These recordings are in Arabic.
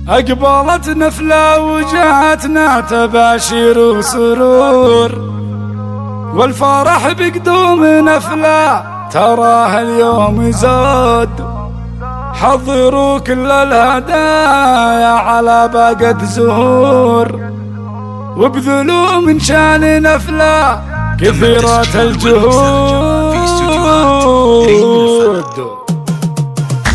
أقبلت نفلة وجاتنا تباشير وسرور، والفرح بقدوم نفلة تراه اليوم زود. حضروا كل الهدايا على باقة زهور، وابذلوا من شان نفلة كثيرة الجهود.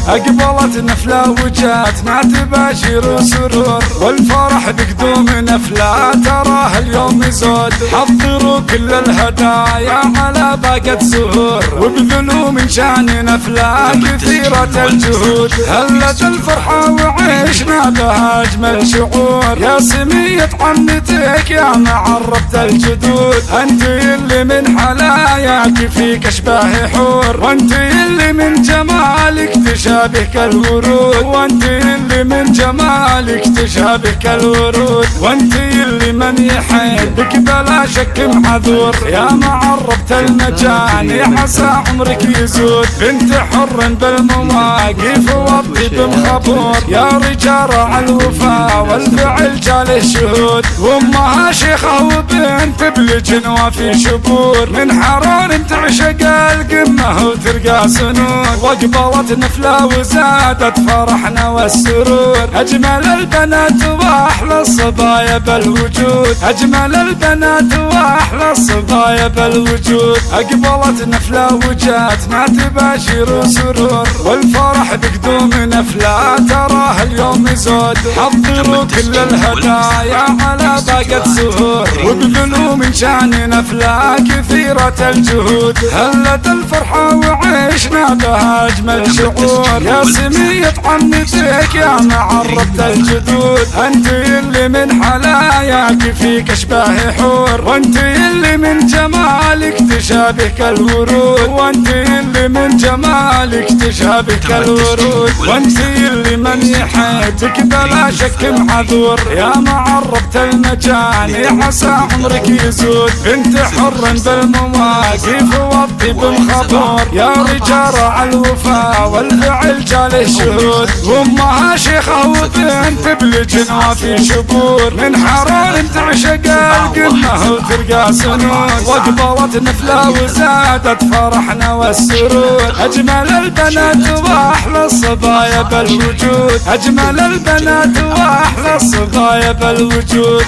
أقبلت نفلة وجاتنا تباشر وسرور، والفرح بقدوم نفلة تراه اليوم زود. حضروا كل الهدايا على باقة زهور، وابذلوا من شان نفلة كثيرة الجهود. هلت الفرحة وعيشنا بها أجمل شعور، يا سمية عمتك يا معربة الجدود. أنت اللي من حلاياك فيك أشباه حور، وأنت اللي من جمالك تشابه كالورود، وانت اللي من جمالك تشابه كالورود. وانت اللي من يحبك بلا شك معذور، يا معربة المجاني عسى عمرك يزود. بنت حر بالمواقف والطيب مخبور، يا رجال على الوفا والفعل جاله شهود. وامها شيخة وبنت بلجنوة في شبور، من حران تعشق القمة وترقى سنود. واقبلت نفلة وزادت فرحنا والسرور، أجمل البنات وأحلى الصبايا بالوجود. أجمل البنات وأحلى الصبايا بالوجود. أقبلت نفلة وجاتنا تباشر وسرور، والفرح بقدوم نفلة تراه اليوم زود. حضروا كل الهدايا على باقة زهور، وابذلوا من شان نفلة كثيرة الجهود. هلت الفرحة وعيشنا بها أجمل شعور، يا سمية عمتك يا معربة الجدود. أنت اللي من حلاياك فيك أشباه حور، وأنت اللي من جمالك تشابه كالورود، وأنت اللي من جمالك تشابه كالورود. وأنت اللي من يحبك بلا شك معذور، يا معربة المجاني عسى عمرك يزود. بنت حر بالمواقف والطيب مخبور، يا رجال على الوفا والفعل جاله شهود. وامها شيخة وبنت بلجنوة في شبور، من حران تعشق القمة وترقى سنود. واقبلت نفلة وزادت فرحنا والسرور، أجمل البنات وأحلى الصبايا بالوجود. أجمل البنات وأحلى الصبايا بالوجود.